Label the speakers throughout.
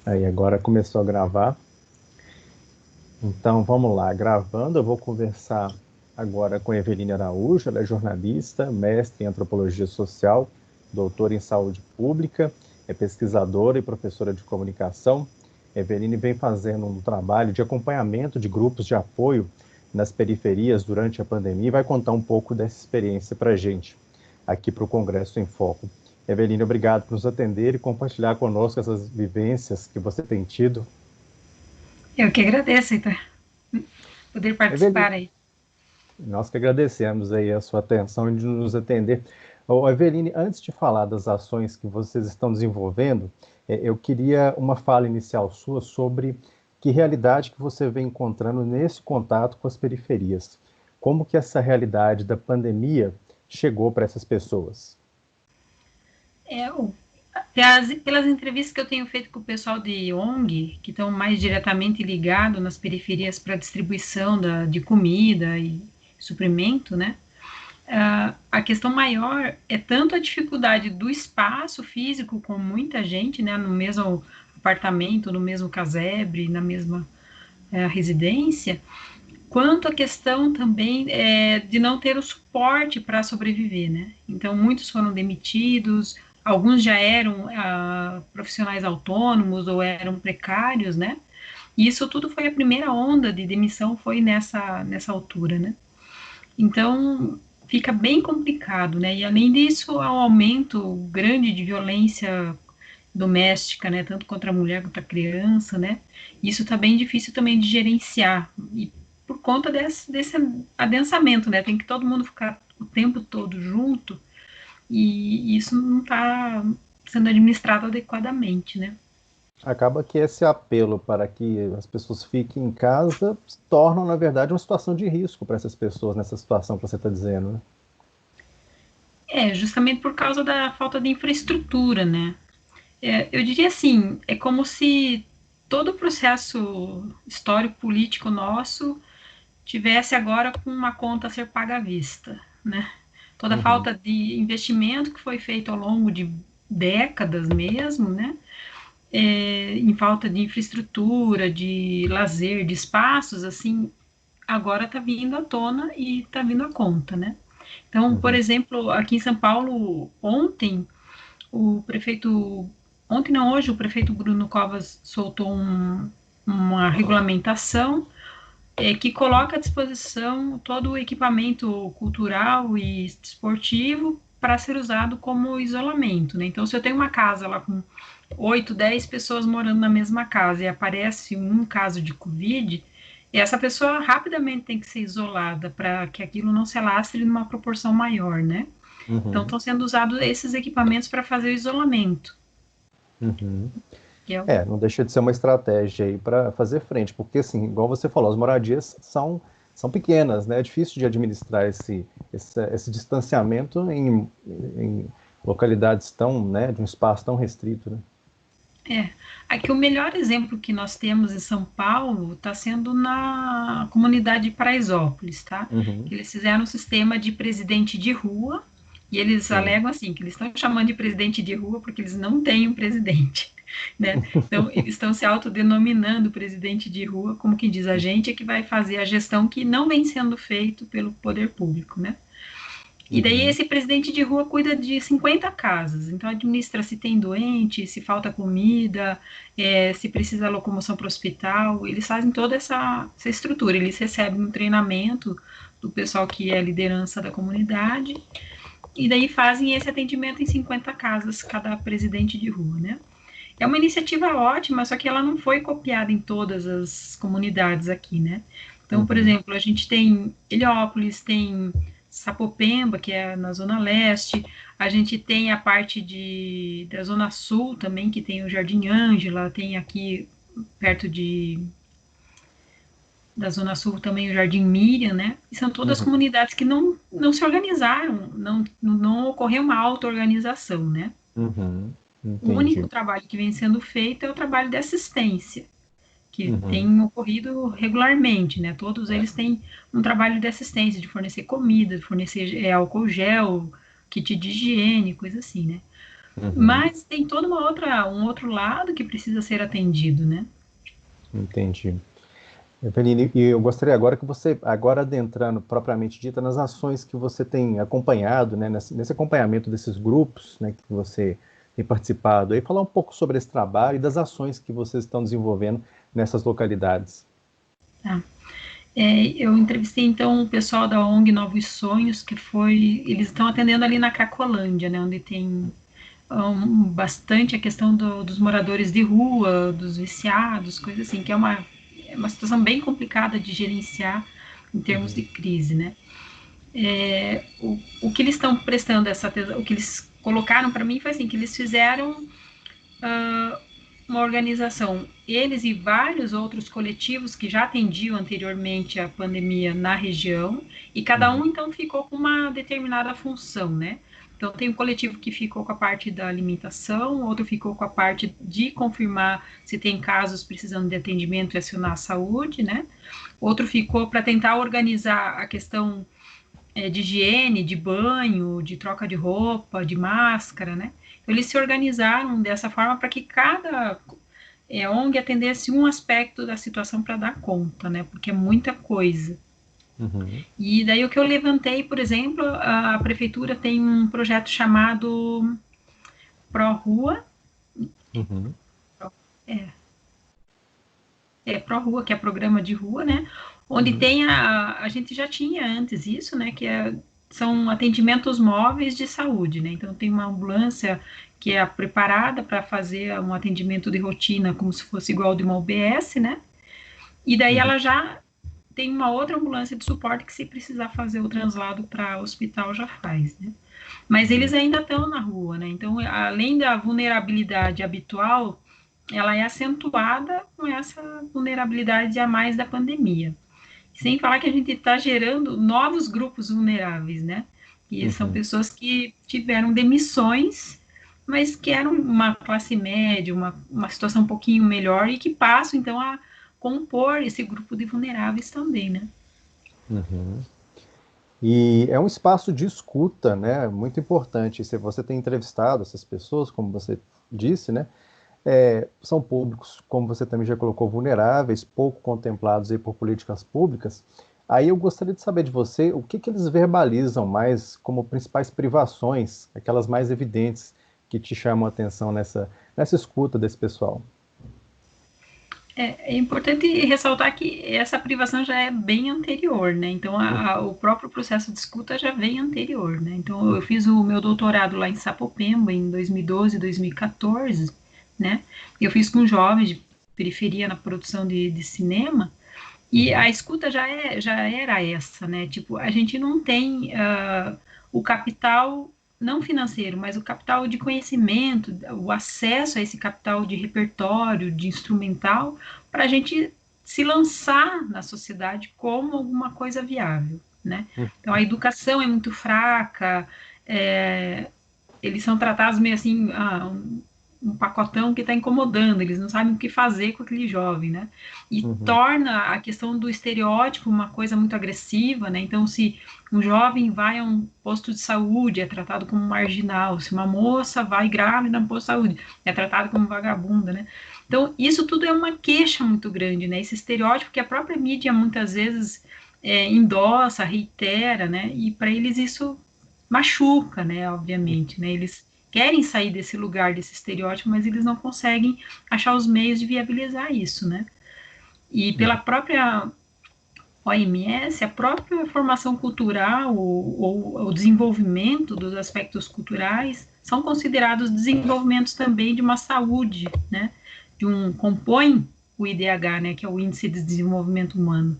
Speaker 1: Aí agora começou a gravar. Então vamos lá, gravando, eu vou conversar agora com a Eveline Araújo, ela é jornalista, mestre em antropologia social, doutora em saúde pública, é pesquisadora e professora de comunicação. A Eveline vem fazendo um trabalho de acompanhamento de grupos de apoio nas periferias durante a pandemia e vai contar um pouco dessa experiência para a gente, aqui para o Congresso em Foco. Eveline, obrigado por nos atender e compartilhar conosco essas vivências que você tem tido.
Speaker 2: Eu que agradeço, Heitor, poder
Speaker 1: Eveline,
Speaker 2: participar aí.
Speaker 1: nós que agradecemos aí a sua atenção e de nos atender. Ô, Eveline, antes de falar das ações que vocês estão desenvolvendo, eu queria uma fala inicial sua sobre que realidade que você vem encontrando nesse contato com as periferias. Como que essa realidade da pandemia chegou para essas pessoas?
Speaker 2: É, pelas entrevistas que eu tenho feito com o pessoal de ONG, que estão mais diretamente ligados nas periferias para distribuição de comida e suprimento, né? A questão maior é tanto a dificuldade do espaço físico com muita gente, né, no mesmo apartamento, no mesmo casebre, na mesma residência, quanto a questão também de não ter o suporte para sobreviver, né? Então, muitos foram demitidos, alguns já eram profissionais autônomos ou eram precários, né? E isso tudo foi a primeira onda de demissão, foi nessa altura, né? Então, fica bem complicado, né? E além disso, há um aumento grande de violência doméstica, né? Tanto contra a mulher quanto a criança, né? Isso está bem difícil também de gerenciar. E por conta desse adensamento, né? Tem que todo mundo ficar o tempo todo junto e isso não está sendo administrado adequadamente, né?
Speaker 1: Acaba que esse apelo para que as pessoas fiquem em casa torna, na verdade, uma situação de risco para essas pessoas nessa situação que você está dizendo, né?
Speaker 2: É, justamente por causa da falta de infraestrutura, né? Eu diria assim, é como se todo o processo histórico político nosso tivesse agora com uma conta a ser paga à vista, né? Toda a
Speaker 1: Uhum.
Speaker 2: falta de investimento que foi feito ao longo de décadas mesmo, né? Em falta de infraestrutura, de lazer, de espaços, assim, agora está vindo à tona e está vindo à conta, né? Então, por
Speaker 1: Uhum.
Speaker 2: exemplo, aqui em São Paulo, o prefeito, ontem não, hoje, o prefeito Bruno Covas soltou uma regulamentação que coloca à disposição todo o equipamento cultural e esportivo para ser usado como isolamento, né? Então, se eu tenho uma casa lá com 8, 10 pessoas morando na mesma casa e aparece um caso de Covid, essa pessoa rapidamente tem que ser isolada para que aquilo não se alastre numa proporção maior, né? Então,
Speaker 1: Uhum.
Speaker 2: estão sendo usados esses equipamentos para fazer o isolamento,
Speaker 1: Uhum.
Speaker 2: que é o
Speaker 1: Não deixa de ser uma estratégia aí para fazer frente, porque assim, igual você falou, as moradias são pequenas, né? É difícil de administrar esse distanciamento em localidades tão, né, de um espaço tão restrito, né?
Speaker 2: Aqui o melhor exemplo que nós temos em São Paulo está sendo na comunidade de Paraisópolis, tá?
Speaker 1: Uhum.
Speaker 2: Que eles fizeram um sistema de presidente de rua e eles
Speaker 1: Sim.
Speaker 2: alegam assim que eles estão chamando de presidente de rua porque eles não têm um presidente, né? Então eles estão se autodenominando presidente de rua, como quem diz a gente é que vai fazer a gestão que não vem sendo feito pelo poder público, né? E daí
Speaker 1: Uhum.
Speaker 2: esse presidente de rua cuida de 50 casas, então administra se tem doente, se falta comida, se precisa locomoção para o hospital, eles fazem toda essa estrutura, eles recebem um treinamento do pessoal que é a liderança da comunidade, e daí fazem esse atendimento em 50 casas, cada presidente de rua, né? É uma iniciativa ótima, só que ela não foi copiada em todas as comunidades aqui, né? Então, por
Speaker 1: Uhum.
Speaker 2: exemplo, a gente tem Heliópolis, tem Sapopemba, que é na Zona Leste, a gente tem a parte da Zona Sul também, que tem o Jardim Ângela, tem aqui perto da Zona Sul também o Jardim Miriam, né? E são todas
Speaker 1: Uhum.
Speaker 2: comunidades que não se organizaram, não ocorreu uma auto-organização, né?
Speaker 1: Uhum.
Speaker 2: O único
Speaker 1: Entendi.
Speaker 2: trabalho que vem sendo feito é o trabalho de assistência, que
Speaker 1: Uhum.
Speaker 2: tem ocorrido regularmente, né? Todos eles têm um trabalho de assistência, de fornecer comida, de fornecer álcool gel, kit de higiene, coisa assim, né?
Speaker 1: Uhum.
Speaker 2: Mas tem todo um outro lado que precisa ser atendido, né?
Speaker 1: Entendi. Eveline, e eu gostaria agora que você, agora adentrando propriamente dita nas ações que você tem acompanhado, né, nesse acompanhamento desses grupos, né, que você tem participado, aí falar um pouco sobre esse trabalho e das ações que vocês estão desenvolvendo nessas localidades.
Speaker 2: Tá. Eu entrevistei então o pessoal da ONG Novos Sonhos, eles estão atendendo ali na Cracolândia, né, onde tem bastante a questão dos moradores de rua, dos viciados, coisas assim, que é uma situação bem complicada de gerenciar em termos de
Speaker 1: Uhum.
Speaker 2: crise, né? O que eles estão prestando o que eles colocaram para mim foi assim, que eles fizeram uma organização, eles e vários outros coletivos que já atendiam anteriormente a pandemia na região, e cada
Speaker 1: Uhum.
Speaker 2: um então ficou com uma determinada função, né? Então tem um coletivo que ficou com a parte da alimentação, outro ficou com a parte de confirmar se tem casos precisando de atendimento e acionar a saúde, né? Outro ficou para tentar organizar a questão de higiene, de banho, de troca de roupa, de máscara, né? Então, eles se organizaram dessa forma para que cada ONG atendesse um aspecto da situação para dar conta, né? Porque é muita coisa.
Speaker 1: Uhum.
Speaker 2: E daí o que eu levantei, por exemplo, a prefeitura tem um projeto chamado Pro Rua,
Speaker 1: Uhum.
Speaker 2: é, Pro Rua, que é programa de rua, né? Onde
Speaker 1: Uhum.
Speaker 2: tem a gente já tinha antes isso, né? São atendimentos móveis de saúde, né? Então tem uma ambulância que é preparada para fazer um atendimento de rotina, como se fosse igual de uma UBS, né? E daí
Speaker 1: Uhum.
Speaker 2: ela já tem uma outra ambulância de suporte que se precisar fazer o translado para o hospital já faz, né? Mas eles
Speaker 1: Uhum.
Speaker 2: ainda estão na rua, né? Então, além da vulnerabilidade habitual, ela é acentuada com essa vulnerabilidade a mais da pandemia. Sem falar que a gente está gerando novos grupos vulneráveis, né? E são
Speaker 1: Uhum.
Speaker 2: pessoas que tiveram demissões, mas que eram uma classe média, uma situação um pouquinho melhor e que passam, então, a compor esse grupo de vulneráveis também, né?
Speaker 1: Uhum. E é um espaço de escuta, né? Muito importante. Se você tem entrevistado essas pessoas, como você disse, né? São públicos, como você também já colocou, vulneráveis, pouco contemplados aí por políticas públicas. Aí eu gostaria de saber de você o que que eles verbalizam mais como principais privações, aquelas mais evidentes que te chamam a atenção nessa escuta desse pessoal.
Speaker 2: É importante ressaltar que essa privação já é bem anterior, né? Então, o próprio processo de escuta já vem anterior, né? Então, eu fiz o meu doutorado lá em Sapopemba, em 2012, 2014, né? Eu fiz com jovens de periferia na produção de cinema, e a
Speaker 1: Uhum.
Speaker 2: escuta já era essa, né? Tipo, a gente não tem o capital, não financeiro, mas o capital de conhecimento, o acesso a esse capital de repertório, de instrumental, para a gente se lançar na sociedade como alguma coisa viável, né? Então, a educação é muito fraca, é, eles são tratados meio assim, um pacotão que está incomodando, eles não sabem o que fazer com aquele jovem, né? E
Speaker 1: Uhum.
Speaker 2: torna a questão do estereótipo uma coisa muito agressiva, né? Então, se um jovem vai a um posto de saúde, é tratado como marginal. Se uma moça vai grávida no posto de saúde, é tratado como vagabunda, né? Então, isso tudo é uma queixa muito grande, né? Esse estereótipo que a própria mídia muitas vezes endossa, reitera, né? E para eles isso machuca, né? Obviamente, né? Eles querem sair desse lugar, desse estereótipo, mas eles não conseguem achar os meios de viabilizar isso, né? E pela
Speaker 1: Uhum.
Speaker 2: própria OMS, a própria formação cultural ou o desenvolvimento dos aspectos culturais são considerados desenvolvimentos também de uma saúde, né? Compõe o IDH, né? Que é o Índice de Desenvolvimento Humano.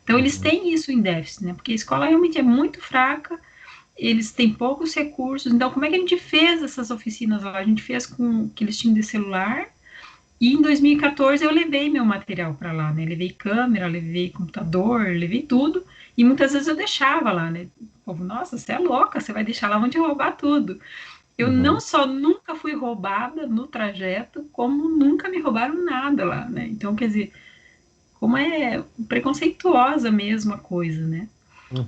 Speaker 2: Então, eles
Speaker 1: Uhum.
Speaker 2: têm isso em déficit, né? Porque a escola realmente é muito fraca, eles têm poucos recursos. Então, como é que a gente fez essas oficinas lá? A gente fez com o que eles tinham de celular. E em 2014 eu levei meu material para lá, né? Levei câmera, levei computador, levei tudo. E muitas vezes eu deixava lá, né? O povo, nossa, você é louca, você vai deixar lá, vão te roubar tudo. Eu não
Speaker 1: Uhum.
Speaker 2: só nunca fui roubada no trajeto, como nunca me roubaram nada lá, né? Então, quer dizer, como é preconceituosa mesmo a coisa, né?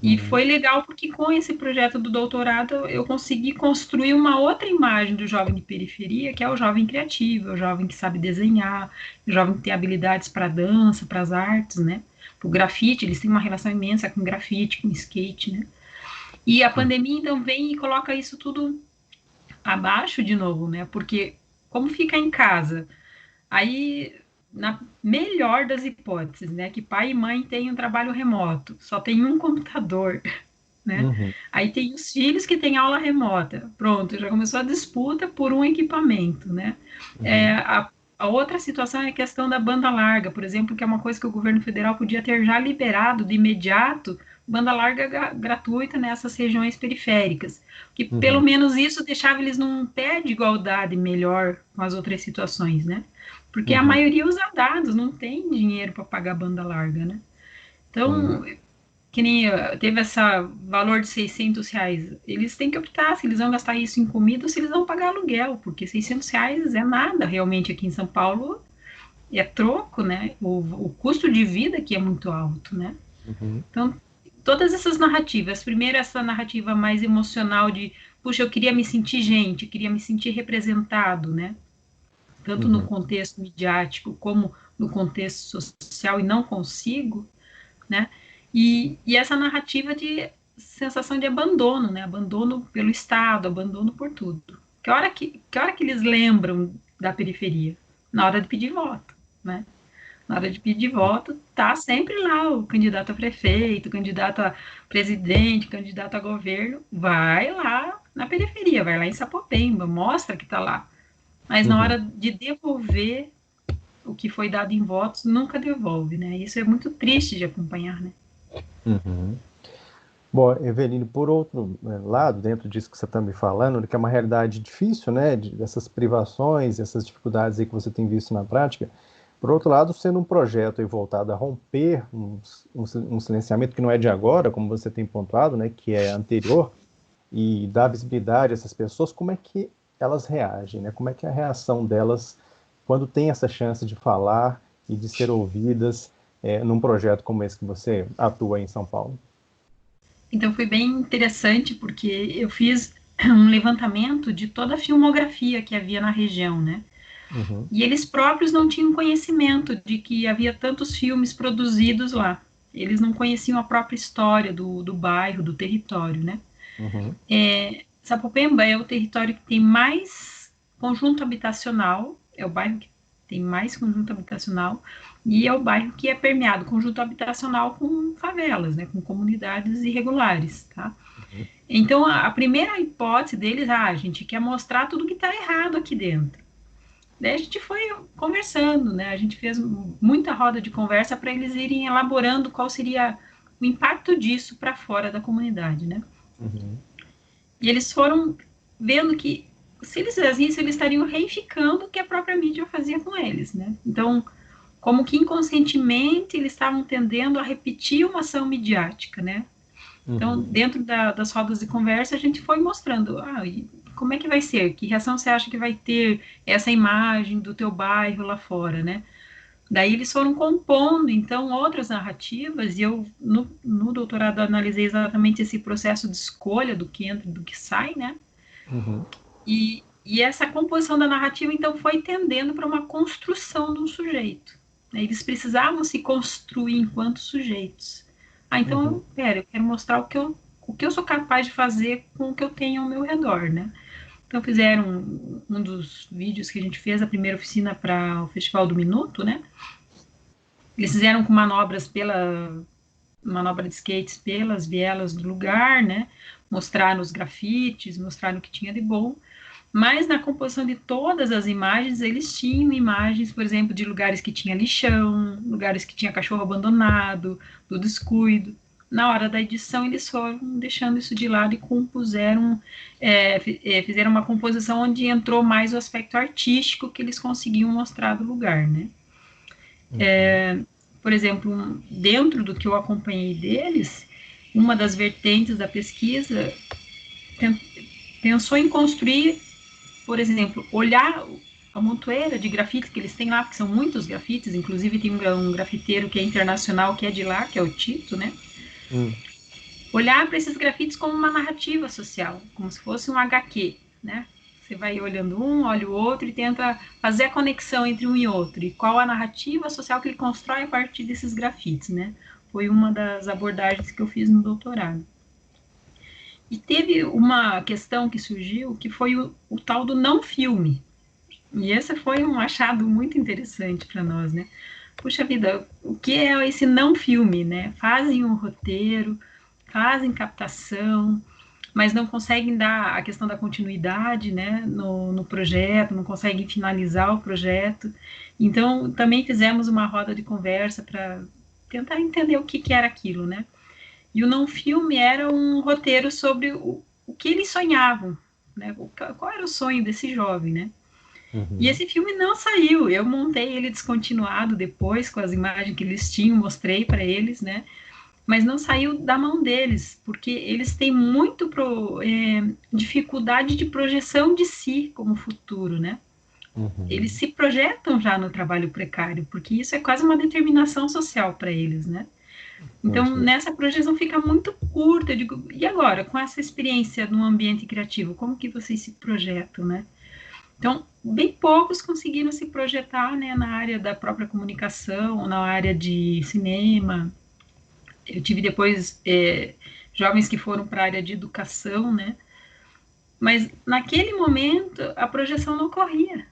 Speaker 2: E
Speaker 1: Uhum.
Speaker 2: foi legal porque com esse projeto do doutorado eu consegui construir uma outra imagem do jovem de periferia, que é o jovem criativo, é o jovem que sabe desenhar, o jovem que tem habilidades para dança, para as artes, né? O grafite, eles têm uma relação imensa com grafite, com skate, né? E a
Speaker 1: Uhum.
Speaker 2: pandemia então vem e coloca isso tudo abaixo de novo, né? Porque como fica em casa, aí na melhor das hipóteses, né, que pai e mãe têm um trabalho remoto, só tem um computador, né?
Speaker 1: Uhum.
Speaker 2: Aí tem os filhos que têm aula remota. Pronto, já começou a disputa por um equipamento, né? É,
Speaker 1: Uhum.
Speaker 2: a outra situação é a questão da banda larga, por exemplo, que é uma coisa que o governo federal podia ter já liberado de imediato, banda larga gratuita nessas regiões periféricas, que pelo
Speaker 1: Uhum.
Speaker 2: menos isso deixava eles num pé de igualdade melhor com as outras situações, né? Porque a
Speaker 1: Uhum.
Speaker 2: maioria usa dados, não tem dinheiro para pagar banda larga, né?
Speaker 1: Sim.
Speaker 2: Então, que nem teve esse valor de R$ 600, eles têm que optar se eles vão gastar isso em comida ou se eles vão pagar aluguel, porque R$ 600 é nada realmente aqui em São Paulo, é troco, né? O custo de vida aqui é muito alto, né?
Speaker 1: Uhum.
Speaker 2: Então, todas essas narrativas, primeiro essa narrativa mais emocional de, puxa, eu queria me sentir gente, eu queria me sentir representado, né? Tanto no
Speaker 1: Uhum.
Speaker 2: contexto midiático como no contexto social e não consigo, né? E essa narrativa de sensação de abandono, né? Abandono pelo Estado, abandono por tudo. Que hora que eles lembram da periferia? Na hora de pedir voto, né? Na hora de pedir voto, tá sempre lá o candidato a prefeito, o candidato a presidente, o candidato a governo, vai lá na periferia, vai lá em Sapopemba, mostra que tá lá. Mas na
Speaker 1: Uhum.
Speaker 2: hora de devolver o que foi dado em votos, nunca devolve, né? Isso é muito triste de acompanhar, né?
Speaker 1: Uhum. Bom, Eveline, por outro lado, dentro disso que você está me falando, que é uma realidade difícil, né, dessas privações, essas dificuldades aí que você tem visto na prática, por outro lado, sendo um projeto aí voltado a romper um silenciamento que não é de agora, como você tem pontuado, né, que é anterior, e dar visibilidade a essas pessoas, como é que elas reagem, né? Como é que é a reação delas quando tem essa chance de falar e de ser ouvidas num projeto como esse que você atua em São Paulo?
Speaker 2: Então foi bem interessante porque eu fiz um levantamento de toda a filmografia que havia na região, né?
Speaker 1: Uhum.
Speaker 2: E eles próprios não tinham conhecimento de que havia tantos filmes produzidos lá. Eles não conheciam a própria história do bairro, do território, né?
Speaker 1: Uhum.
Speaker 2: Sapopemba é o território que tem mais conjunto habitacional, é o bairro que tem mais conjunto habitacional, e é o bairro que é permeado conjunto habitacional com favelas, né, com comunidades irregulares, tá?
Speaker 1: Uhum.
Speaker 2: Então, a primeira hipótese deles, a gente quer mostrar tudo que está errado aqui dentro. Daí a gente foi conversando, né? A gente fez muita roda de conversa para eles irem elaborando qual seria o impacto disso para fora da comunidade, né?
Speaker 1: Uhum.
Speaker 2: E eles foram vendo que se eles fizessem isso, eles estariam reificando o que a própria mídia fazia com eles, né? Então, como que inconscientemente eles estavam tendendo a repetir uma ação midiática, né? Então,
Speaker 1: Uhum.
Speaker 2: dentro das rodas de conversa, a gente foi mostrando, como é que vai ser? Que reação você acha que vai ter essa imagem do teu bairro lá fora, né? Daí eles foram compondo, então, outras narrativas, e eu, no doutorado, analisei exatamente esse processo de escolha do que entra e do que sai, né?
Speaker 1: Uhum.
Speaker 2: E essa composição da narrativa, então, foi tendendo para uma construção de um sujeito. Né? Eles precisavam se construir enquanto sujeitos.
Speaker 1: Uhum.
Speaker 2: Eu quero mostrar o que eu sou capaz de fazer com o que eu tenho ao meu redor, né? Então, fizeram um dos vídeos que a gente fez, a primeira oficina para o Festival do Minuto, né? Eles fizeram com manobra de skates pelas vielas do lugar, né? Mostraram os grafites, mostraram o que tinha de bom. Mas na composição de todas as imagens, eles tinham imagens, por exemplo, de lugares que tinha lixão, lugares que tinha cachorro abandonado, do descuido. Na hora da edição, eles foram deixando isso de lado e compuseram, fizeram uma composição onde entrou mais o aspecto artístico que eles conseguiam mostrar do lugar, né?
Speaker 1: Uhum.
Speaker 2: Por exemplo, dentro do que eu acompanhei deles, uma das vertentes da pesquisa pensou em construir, por exemplo, olhar a montoeira de grafites que eles têm lá, porque são muitos grafites, inclusive tem um grafiteiro que é internacional, que é de lá, que é o Tito, né?
Speaker 1: Uhum.
Speaker 2: olhar para esses grafites como uma narrativa social, como se fosse um HQ, né? Você vai olhando um, olha o outro e tenta fazer a conexão entre um e outro. E qual a narrativa social que ele constrói a partir desses grafites, né? Foi uma das abordagens que eu fiz no doutorado. E teve uma questão que surgiu, que foi o tal do não filme. E esse foi um achado muito interessante para nós, né? Puxa vida, o que é esse não filme, né? Fazem um roteiro, fazem captação, mas não conseguem dar a questão da continuidade, né, no projeto, não conseguem finalizar o projeto. Então, também fizemos uma roda de conversa para tentar entender o que era aquilo, né? E o não filme era um roteiro sobre o que eles sonhavam, né? Qual era o sonho desse jovem, né? E
Speaker 1: Uhum.
Speaker 2: esse filme não saiu. Eu montei ele descontinuado depois com as imagens que eles tinham, mostrei para eles, né? Mas não saiu da mão deles, porque eles têm muito dificuldade de projeção de si como futuro, né? Eles
Speaker 1: Uhum.
Speaker 2: se projetam já no trabalho precário, porque isso é quase uma determinação social para eles, né? Então,
Speaker 1: Entendi.
Speaker 2: nessa projeção fica muito curta. Eu digo, e agora, com essa experiência no ambiente criativo, como que vocês se projetam, né? Então, bem poucos conseguiram se projetar, né, na área da própria comunicação, na área de cinema. Eu tive depois jovens que foram para a área de educação, né? Mas naquele momento a projeção não ocorria,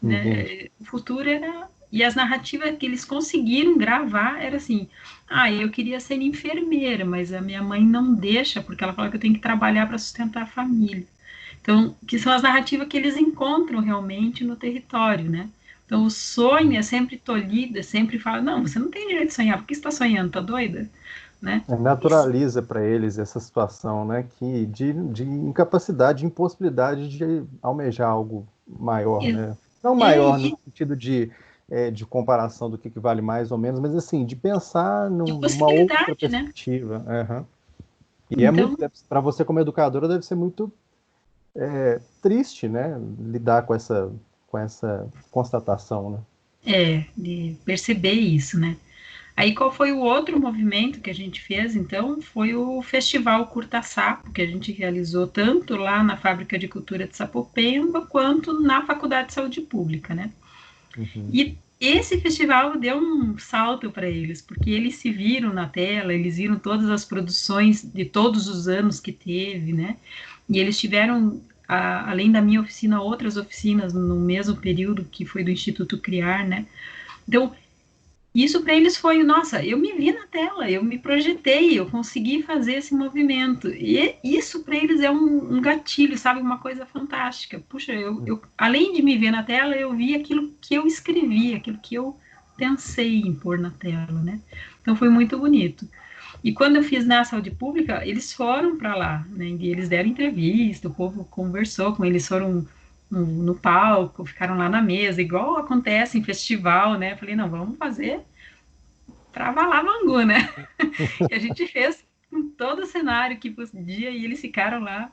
Speaker 1: Entendi.
Speaker 2: né? O futuro era e as narrativas que eles conseguiram gravar era assim: ah, eu queria ser enfermeira, mas a minha mãe não deixa porque ela fala que eu tenho que trabalhar para sustentar a família. Então, que são as narrativas que eles encontram realmente no território, né? Então, o sonho é sempre tolhido, é sempre fala, não, você não tem direito de sonhar, por que você está sonhando, tá doida? Né?
Speaker 1: Naturaliza para eles essa situação, né, que de incapacidade, de impossibilidade de almejar algo maior,
Speaker 2: E,
Speaker 1: né? Não maior no sentido de comparação do que vale mais ou menos, mas assim, de pensar
Speaker 2: de
Speaker 1: numa outra
Speaker 2: possibilidade, né?
Speaker 1: perspectiva. Aham. E é muito,
Speaker 2: Então,
Speaker 1: para você como educadora, deve ser muito triste, né, lidar com essa constatação, né?
Speaker 2: de perceber isso, né? Aí, qual foi o outro movimento que a gente fez, então? Foi o Festival Curta Sapo, que a gente realizou tanto lá na Fábrica de Cultura de Sapopemba, quanto na Faculdade de Saúde Pública, né?
Speaker 1: Uhum.
Speaker 2: E esse festival deu um salto para eles, porque eles se viram na tela, eles viram todas as produções de todos os anos que teve, né? E eles tiveram, além da minha oficina, outras oficinas no mesmo período, que foi do Instituto Criar, né? Então, isso para eles foi, nossa, eu me vi na tela, eu me projetei, eu consegui fazer esse movimento. E isso para eles é um gatilho, sabe? Uma coisa fantástica. Puxa, além de me ver na tela, eu vi aquilo que eu escrevi, aquilo que eu pensei em pôr na tela, né? Então foi muito bonito. E quando eu fiz na saúde pública, eles foram para lá, né? E eles deram entrevista, o povo conversou com eles, foram no palco, ficaram lá na mesa, igual acontece em festival, né? Falei, não, vamos fazer para Valamangu, né? E a gente fez com todo o cenário que podia e eles ficaram lá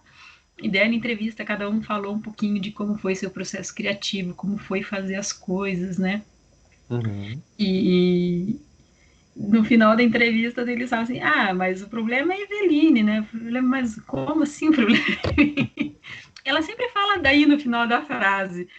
Speaker 2: e deram entrevista, cada um falou um pouquinho de como foi seu processo criativo, como foi fazer as coisas, né?
Speaker 1: Uhum.
Speaker 2: E no final da entrevista eles falam assim, ah, mas o problema é a Eveline, né? O problema, mas como assim o problema? Ela sempre fala daí no final da frase.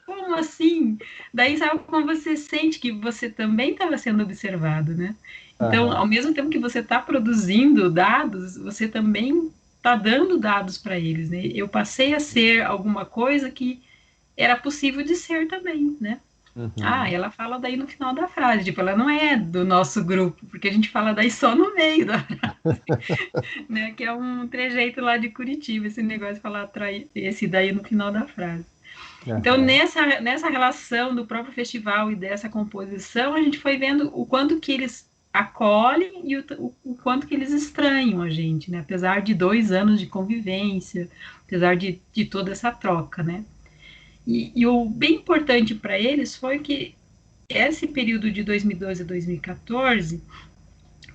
Speaker 2: Como assim? Daí sabe como você sente que você também estava sendo observado, né? Então,
Speaker 1: Aham.
Speaker 2: ao mesmo tempo que você está produzindo dados, você também está dando dados para eles, né? Eu passei a ser alguma coisa que era possível de ser também, né? Ah,
Speaker 1: Uhum.
Speaker 2: ela fala daí no final da frase, tipo, ela não é do nosso grupo, porque a gente fala daí só no meio da frase, né? Que é um trejeito lá de Curitiba, esse negócio de falar esse daí no final da frase. Então,
Speaker 1: Aham.
Speaker 2: nessa relação do próprio festival e dessa composição, a gente foi vendo o quanto que eles acolhem e o quanto que eles estranham a gente, né? Apesar de 2 anos de convivência, apesar de toda essa troca, né? E o bem importante para eles foi que esse período de 2012 a 2014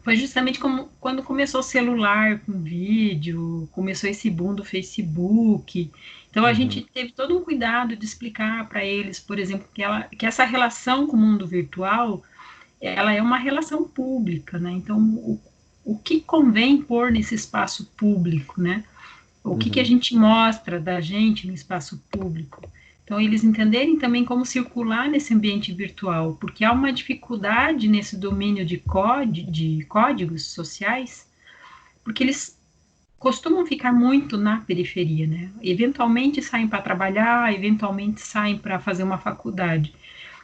Speaker 2: foi justamente como, quando começou o celular com vídeo, começou esse boom do Facebook. Então a gente
Speaker 1: Uhum.
Speaker 2: teve todo um cuidado de explicar para eles, por exemplo, que essa relação com o mundo virtual, ela é uma relação pública, né? Então o que convém pôr nesse espaço público, né? O que a gente mostra da gente no espaço público. Então, eles entenderem também como circular nesse ambiente virtual, porque há uma dificuldade nesse domínio de códigos sociais, porque eles costumam ficar muito na periferia, né? Eventualmente saem para trabalhar, eventualmente saem para fazer uma faculdade.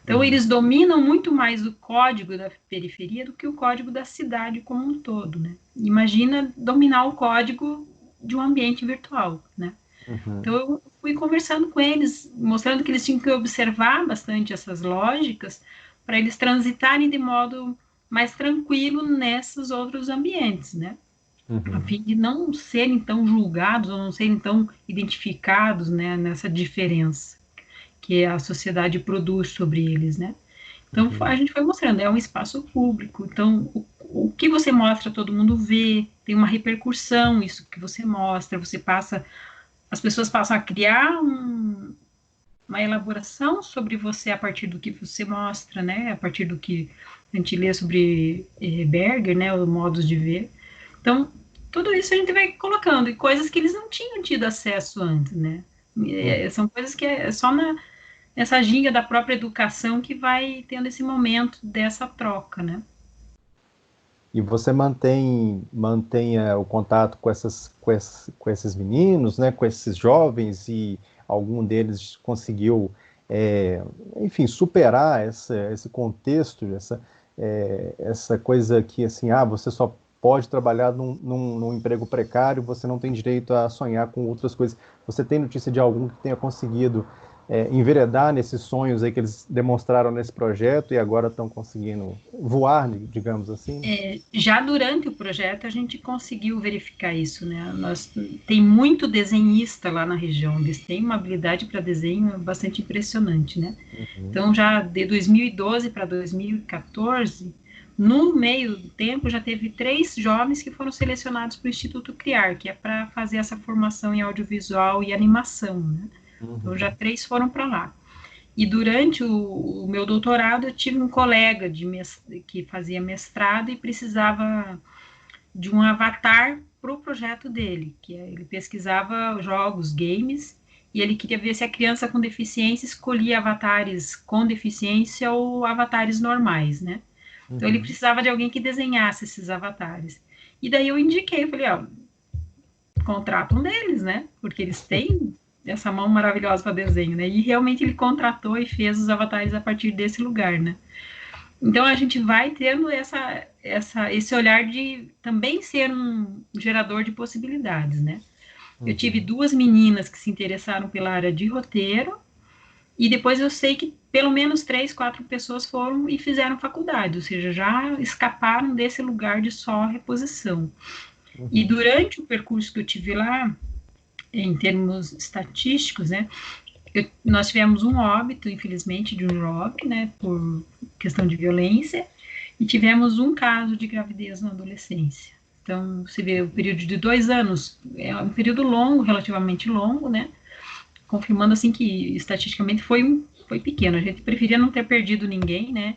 Speaker 2: Então, eles dominam muito mais o código da periferia do que o código da cidade como um todo, né? Imagina dominar o código de um ambiente virtual, né? Então, eu fui conversando com eles, mostrando que eles tinham que observar bastante essas lógicas para eles transitarem de modo mais tranquilo nesses outros ambientes, né? A fim de não serem tão julgados ou não serem tão identificados, né, nessa diferença que a sociedade produz sobre eles, né? Então, a gente foi mostrando, é um espaço público, então o que você mostra, todo mundo vê, tem uma repercussão, isso que você mostra, você passa, as pessoas passam a criar uma elaboração sobre você a partir do que você mostra, né? A partir do que a gente lê sobre Berger, né? Os modos de ver. Então, tudo isso a gente vai colocando, e coisas que eles não tinham tido acesso antes, né? São coisas que é só nessa ginga da própria educação que vai tendo esse momento dessa troca, né?
Speaker 1: E você mantém o contato com esses meninos, né, com esses jovens, e algum deles conseguiu, enfim, superar esse contexto, essa coisa que, assim, você só pode trabalhar num emprego precário, você não tem direito a sonhar com outras coisas. Você tem notícia de algum que tenha conseguido enveredar nesses sonhos aí que eles demonstraram nesse projeto e agora estão conseguindo voar, digamos assim?
Speaker 2: Já durante o projeto a gente conseguiu verificar isso, né? Tem muito desenhista lá na região, eles têm uma habilidade para desenho bastante impressionante, né? Então, já de 2012 para 2014, no meio do tempo, já teve 3 jovens que foram selecionados para o Instituto Criar, que é para fazer essa formação em audiovisual e animação, né? Então, já 3 foram para lá. E durante o meu doutorado, eu tive um colega que fazia mestrado e precisava de um avatar para o projeto dele, que ele pesquisava jogos, games, e ele queria ver se a criança com deficiência escolhia avatares com deficiência ou avatares normais, né? Então, ele precisava de alguém que desenhasse esses avatares. E daí eu indiquei, eu falei, contrata um deles, né? Porque eles têm essa mão maravilhosa para desenho, né? E realmente ele contratou e fez os avatares a partir desse lugar, né? Então a gente vai tendo esse olhar de também ser um gerador de possibilidades, né? Eu tive 2 meninas que se interessaram pela área de roteiro, e depois eu sei que pelo menos 3, 4 pessoas foram e fizeram faculdade, ou seja, já escaparam desse lugar de só reposição. E durante o percurso que eu tive lá, em termos estatísticos, né, nós tivemos um óbito, infelizmente, de um jovem, né, por questão de violência, e tivemos um caso de gravidez na adolescência. Então, você vê, o período de 2 anos é um período longo, relativamente longo, né, confirmando, assim, que estatisticamente foi pequeno. A gente preferia não ter perdido ninguém, né,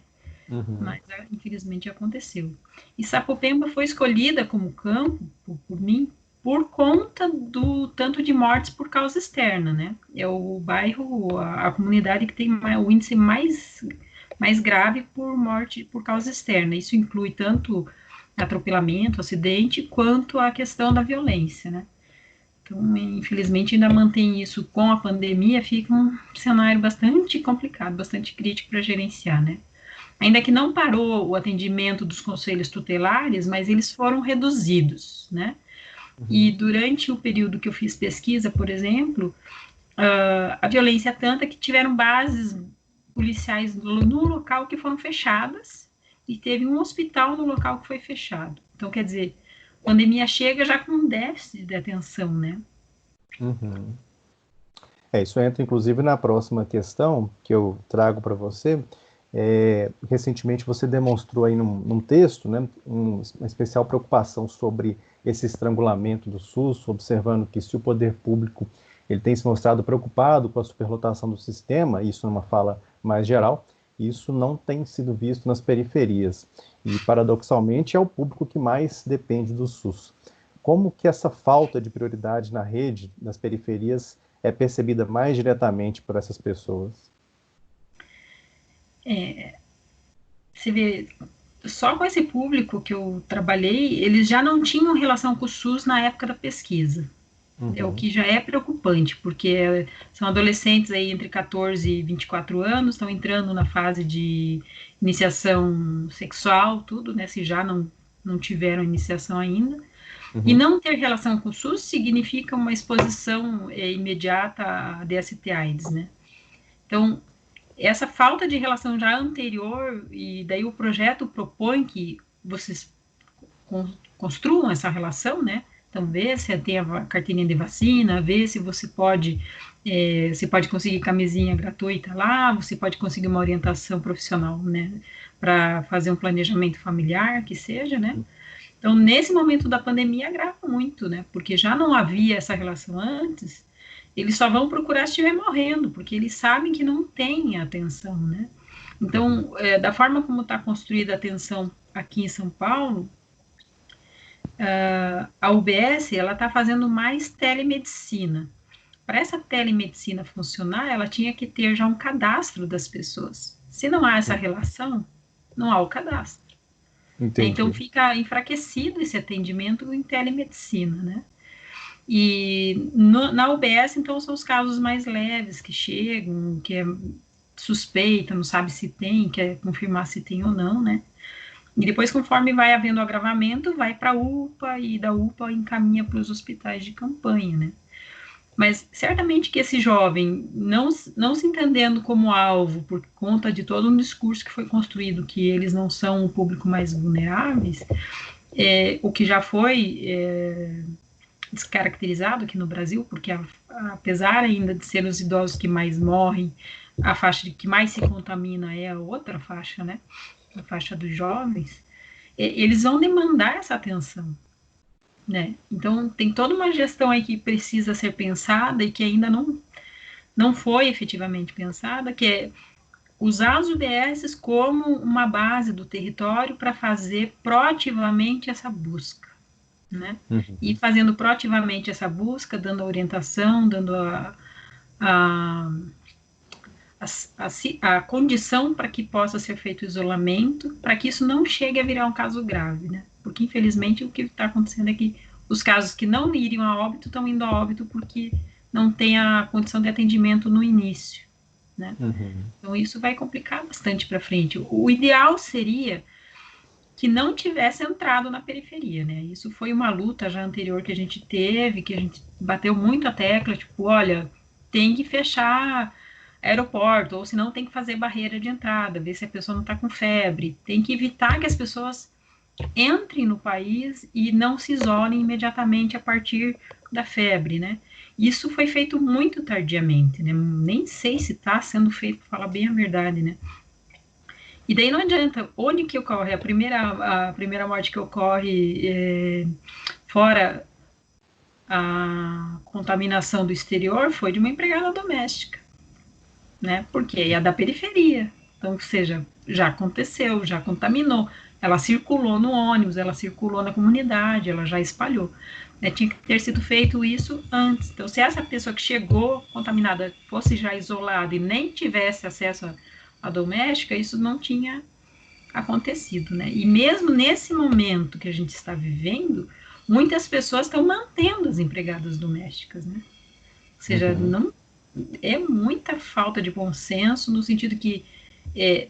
Speaker 2: mas infelizmente aconteceu. E Sapopemba foi escolhida como campo, por mim, por conta do tanto de mortes por causa externa, né? É o bairro, a comunidade que tem o índice mais grave por morte por causa externa. Isso inclui tanto atropelamento, acidente, quanto a questão da violência, né? Então, infelizmente, ainda mantém isso com a pandemia, fica um cenário bastante complicado, bastante crítico para gerenciar, né? Ainda que não parou o atendimento dos conselhos tutelares, mas eles foram reduzidos, né? E durante o período que eu fiz pesquisa, por exemplo, a violência é tanta que tiveram bases policiais no local que foram fechadas e teve um hospital no local que foi fechado. Então, quer dizer, a pandemia chega já com um déficit de atenção, né?
Speaker 1: Isso entra, inclusive, na próxima questão que eu trago para você. Recentemente você demonstrou aí num texto, né, uma especial preocupação sobre esse estrangulamento do SUS, observando que se o poder público ele tem se mostrado preocupado com a superlotação do sistema, isso numa fala mais geral, Isso não tem sido visto nas periferias. E, paradoxalmente, é o público que mais depende do SUS. Como que essa falta de prioridade na rede, nas periferias, é percebida mais diretamente por essas pessoas?
Speaker 2: Você vê, só com esse público que eu trabalhei, eles já não tinham relação com o SUS na época da pesquisa. É o
Speaker 1: Uhum,
Speaker 2: que já é preocupante, porque são adolescentes aí entre 14 e 24 anos, estão entrando na fase de iniciação sexual, tudo, né? Se já não tiveram iniciação ainda. E
Speaker 1: uhum,
Speaker 2: não ter relação com o SUS significa uma exposição imediata a DST-AIDS, né? Então, essa falta de relação já anterior, e daí o projeto propõe que vocês construam essa relação, né? Então, vê se tem a carteirinha de vacina, vê se você pode conseguir camisinha gratuita lá, você pode conseguir uma orientação profissional, né? Para fazer um planejamento familiar, que seja, né? Então, nesse momento da pandemia, agrava muito, né? Porque já não havia essa relação antes, eles só vão procurar se estiver morrendo, porque eles sabem que não tem atenção, né?
Speaker 1: uhum,
Speaker 2: Então, da forma como está construída a atenção aqui em São Paulo, a UBS ela está fazendo mais telemedicina. Para essa telemedicina funcionar, ela tinha que ter já um cadastro das pessoas. Se não há essa
Speaker 1: uhum.
Speaker 2: relação, não há o cadastro. Então
Speaker 1: Entendi.
Speaker 2: fica enfraquecido esse atendimento em telemedicina, né? E na UBS, então, são os casos mais leves que chegam, que é suspeita, não sabe se tem, quer confirmar se tem ou não, né? E depois, conforme vai havendo agravamento, vai para a UPA e da UPA encaminha para os hospitais de campanha, né? Mas certamente que esse jovem, não se entendendo como alvo por conta de todo um discurso que foi construído, que eles não são o público mais vulneráveis, o que já foi descaracterizado aqui no Brasil, porque apesar ainda de ser os idosos que mais morrem, a faixa que mais se contamina é a outra faixa, né? A faixa dos jovens. Eles vão demandar essa atenção, né? Então tem toda uma gestão aí que precisa ser pensada e que ainda não foi efetivamente pensada, que é usar as UBSs como uma base do território para fazer proativamente essa busca, né? E
Speaker 1: Uhum,
Speaker 2: fazendo proativamente essa busca, dando a orientação, dando a, a condição para que possa ser feito o isolamento, para que isso não chegue a virar um caso grave, né? Porque, infelizmente, o que está acontecendo é que os casos que não iriam a óbito estão indo a óbito porque não tem a condição de atendimento no início, né?
Speaker 1: uhum,
Speaker 2: Então, isso vai complicar bastante para frente. O ideal seria que não tivesse entrado na periferia, né? Isso foi uma luta já anterior que a gente teve, que a gente bateu muito a tecla, tipo, olha, tem que fechar aeroporto, ou senão tem que fazer barreira de entrada, ver se a pessoa não está com febre, tem que evitar que as pessoas entrem no país e não se isolem imediatamente a partir da febre, né? Isso foi feito muito tardiamente, né? Nem sei se está sendo feito, para falar bem a verdade, né? E daí não adianta, onde que ocorre? A primeira morte que ocorre fora a contaminação do exterior foi de uma empregada doméstica, né? Porque é da periferia. Então, ou seja, já aconteceu, já contaminou. Ela circulou no ônibus, ela circulou na comunidade, ela já espalhou. Tinha que ter sido feito isso antes. Então, se essa pessoa que chegou contaminada fosse já isolada e nem tivesse acesso à doméstica, isso não tinha acontecido, né? E mesmo nesse momento que a gente está vivendo, muitas pessoas estão mantendo as empregadas domésticas, né? Ou seja,
Speaker 1: uhum.
Speaker 2: não é muita falta de bom senso no sentido que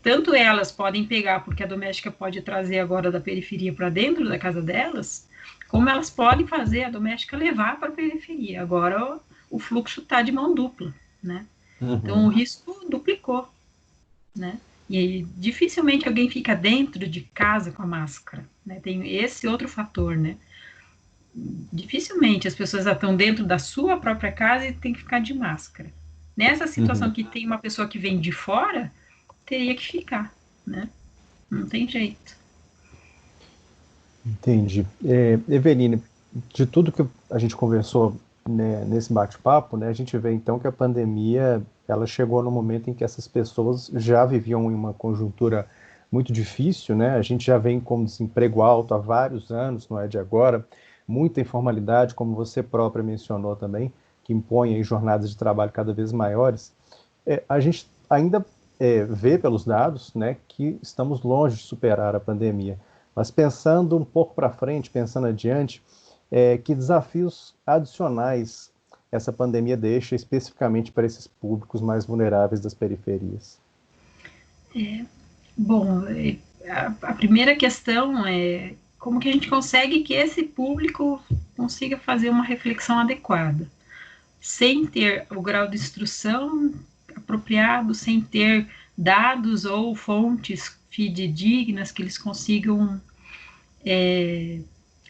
Speaker 2: tanto elas podem pegar, porque a doméstica pode trazer agora da periferia para dentro da casa delas, como elas podem fazer a doméstica levar para a periferia. Agora o fluxo está de mão dupla, né? Então o
Speaker 1: Uhum.
Speaker 2: risco duplicou, né? E dificilmente alguém fica dentro de casa com a máscara, né? Tem esse outro fator, né? Dificilmente as pessoas estão dentro da sua própria casa e tem que ficar de máscara. Nessa situação
Speaker 1: Uhum.
Speaker 2: que tem uma pessoa que vem de fora, teria que ficar, né? Não tem jeito.
Speaker 1: Entendi. Eveline, de tudo que a gente conversou, né, nesse bate-papo, né, a gente vê então que a pandemia ela chegou no momento em que essas pessoas já viviam em uma conjuntura muito difícil, né? A gente já vem com desemprego alto há vários anos, não é de agora, muita informalidade, como você própria mencionou também, que impõe aí jornadas de trabalho cada vez maiores. A gente ainda vê pelos dados, né, que estamos longe de superar a pandemia. Mas pensando um pouco para frente, pensando adiante, que desafios adicionais essa pandemia deixa especificamente para esses públicos mais vulneráveis das periferias?
Speaker 2: Bom, a primeira questão é como que a gente consegue que esse público consiga fazer uma reflexão adequada, sem ter o grau de instrução apropriado, sem ter dados ou fontes fidedignas que eles consigam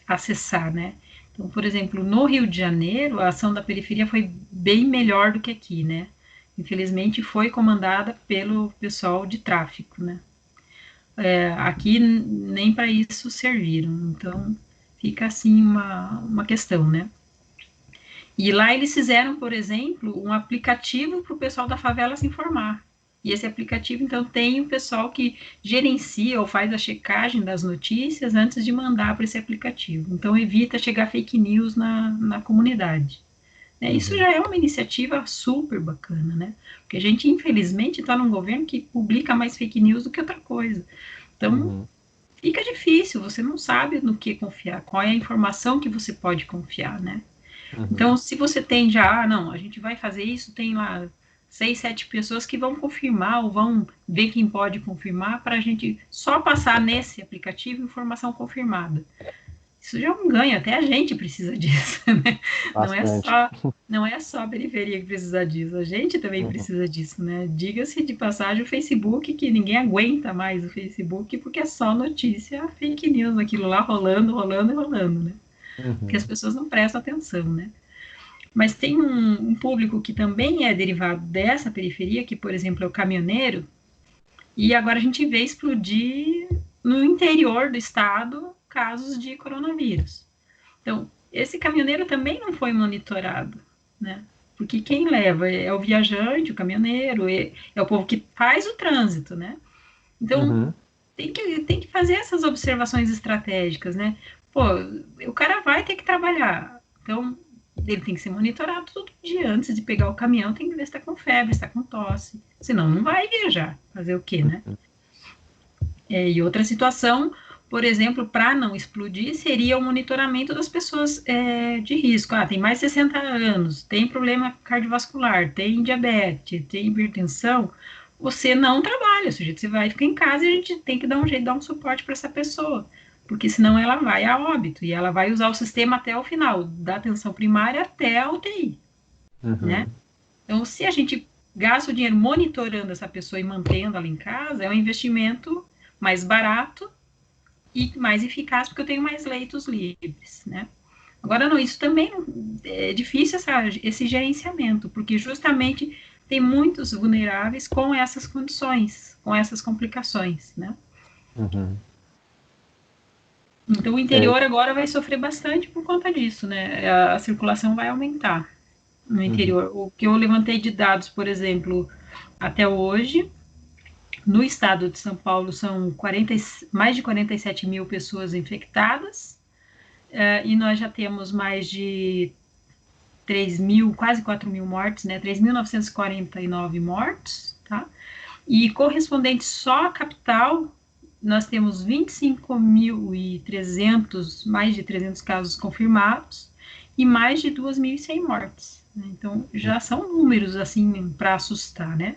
Speaker 2: acessar, né? Então, por exemplo, no Rio de Janeiro, a ação da periferia foi bem melhor do que aqui, né? Infelizmente, foi comandada pelo pessoal de tráfico, né? Aqui nem para isso serviram, então fica assim uma questão, né? E lá eles fizeram, por exemplo, um aplicativo para o pessoal da favela se informar. E esse aplicativo, então, tem o pessoal que gerencia ou faz a checagem das notícias antes de mandar para esse aplicativo. Então, evita chegar fake news na comunidade. Isso já é uma iniciativa super bacana, né? Porque a gente, infelizmente, está num governo que publica mais fake news do que outra coisa. Então, fica difícil, você não sabe no que confiar, qual é a informação que você pode confiar, né? Então, se você tem já, não, a gente vai fazer isso, tem lá 6, 7 pessoas que vão confirmar ou vão ver quem pode confirmar para a gente só passar nesse aplicativo informação confirmada. Isso já é um ganho, até a gente precisa disso, né?
Speaker 1: Bastante.
Speaker 2: Não é só a periferia que precisa disso, a gente também precisa disso, né? Diga-se de passagem o Facebook, que ninguém aguenta mais o Facebook, porque é só notícia fake news, aquilo lá rolando, rolando e rolando, né? Porque as pessoas não prestam atenção, né? Mas tem um público que também é derivado dessa periferia, que, por exemplo, é o caminhoneiro, e agora a gente vê explodir no interior do estado casos de coronavírus. Então, esse caminhoneiro também não foi monitorado, né? Porque quem leva é o viajante, o caminhoneiro, é o povo que faz o trânsito, né? Então, tem que fazer essas observações estratégicas, né? Pô, o cara vai ter que trabalhar, então ele tem que ser monitorado todo dia antes de pegar o caminhão, tem que ver se está com febre, se está com tosse, senão não vai viajar. Fazer o quê, né? E outra situação, por exemplo, para não explodir, seria o monitoramento das pessoas de risco. Tem mais de 60 anos, tem problema cardiovascular, tem diabetes, tem hipertensão, você não trabalha, ou seja, você vai ficar em casa e a gente tem que dar um jeito, dar um suporte para essa pessoa, porque senão ela vai a óbito e ela vai usar o sistema até o final, da atenção primária até a UTI, né? Então, se a gente gasta o dinheiro monitorando essa pessoa e mantendo ela em casa, é um investimento mais barato e mais eficaz, porque eu tenho mais leitos livres, né? Agora, não, isso também é difícil, esse gerenciamento, porque justamente tem muitos vulneráveis com essas condições, com essas complicações, né? Então, o interior agora vai sofrer bastante por conta disso, né? A circulação vai aumentar no interior. O que eu levantei de dados, por exemplo, até hoje, no estado de São Paulo são mais de 47 mil pessoas infectadas, e nós já temos mais de 3 mil, quase 4 mil mortes, né? 3.949 mortos, tá? E correspondente só à capital, nós temos 25.300, mais de 300 casos confirmados e mais de 2.100 mortes. Né? Então, já são números, assim, para assustar, né?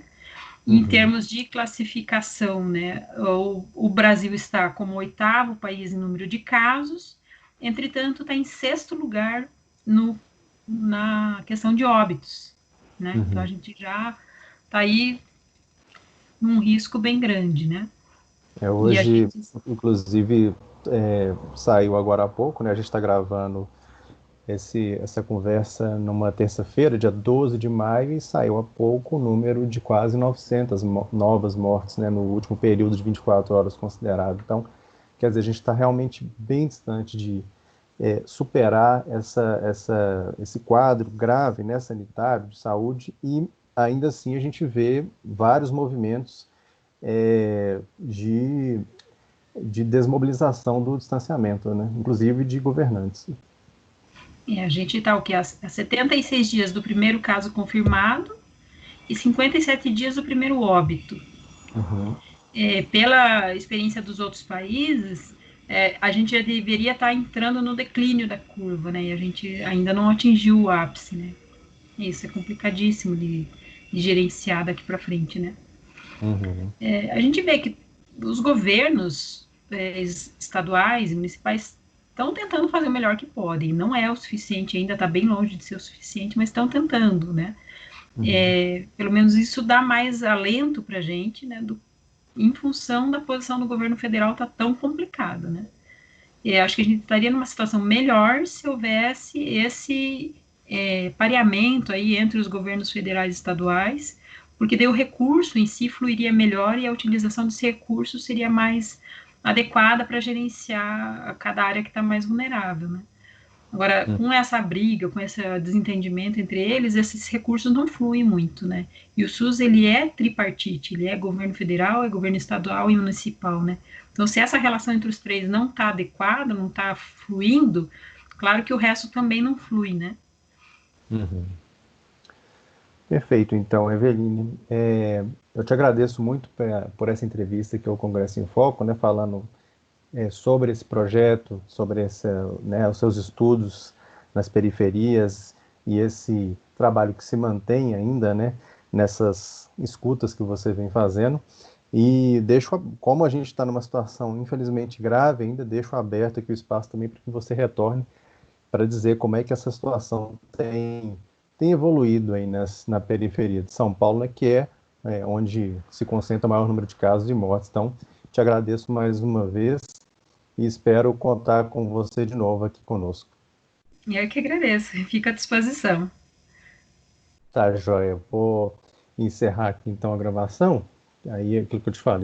Speaker 2: Em termos de classificação, né, o Brasil está como 8º país em número de casos, entretanto, está em 6º lugar na questão de óbitos. Né? Então, a gente já está aí num risco bem grande. Né? E a
Speaker 1: Hoje,
Speaker 2: gente...
Speaker 1: inclusive, saiu agora há pouco, né? A gente está gravando essa conversa numa terça-feira, dia 12 de maio, e saiu há pouco o número de quase 900 novas mortes, né, no último período de 24 horas considerado. Então, quer dizer, a gente está realmente bem distante de superar esse quadro grave, né, sanitário, de saúde, e ainda assim a gente vê vários movimentos de desmobilização do distanciamento, né? Inclusive de governantes.
Speaker 2: E a gente está o quê? A 76 dias do primeiro caso confirmado e 57 dias do primeiro óbito.
Speaker 1: Uhum.
Speaker 2: Pela experiência dos outros países, a gente já deveria estar entrando no declínio da curva, né? E a gente ainda não atingiu o ápice, né? Isso é complicadíssimo de gerenciar daqui para frente, né?
Speaker 1: Uhum.
Speaker 2: A gente vê que os governos estaduais e municipais estão tentando fazer o melhor que podem. Não é o suficiente, ainda está bem longe de ser o suficiente, mas estão tentando, né?
Speaker 1: Uhum.
Speaker 2: Pelo menos isso dá mais alento para a gente, né? Em função da posição do governo federal tá tão complicada, né? Acho que a gente estaria numa situação melhor se houvesse esse pareamento aí entre os governos federais e estaduais, porque daí o recurso em si fluiria melhor e a utilização desse recurso seria mais adequada para gerenciar cada área que está mais vulnerável, né? Agora, com essa briga, com esse desentendimento entre eles, esses recursos não fluem muito, né? E o SUS, ele é tripartite, ele é governo federal, é governo estadual e municipal, né? Então, se essa relação entre os três não está adequada, não está fluindo, claro que o resto também não flui, né?
Speaker 1: Uhum. Perfeito, então, Eveline, eu te agradeço muito por essa entrevista aqui ao Congresso em Foco, né, falando sobre esse projeto, sobre né, os seus estudos nas periferias e esse trabalho que se mantém ainda, né, nessas escutas que você vem fazendo. E como a gente está numa situação infelizmente grave ainda, deixo aberto aqui o espaço também para que você retorne para dizer como é que essa situação tem evoluído aí na periferia de São Paulo, né, que é onde se concentra o maior número de casos e mortes. Então, te agradeço mais uma vez e espero contar com você de novo aqui conosco.
Speaker 2: E eu que agradeço, fica à disposição.
Speaker 1: Tá, joia. Vou encerrar aqui então a gravação. Aí é aquilo que eu te falei.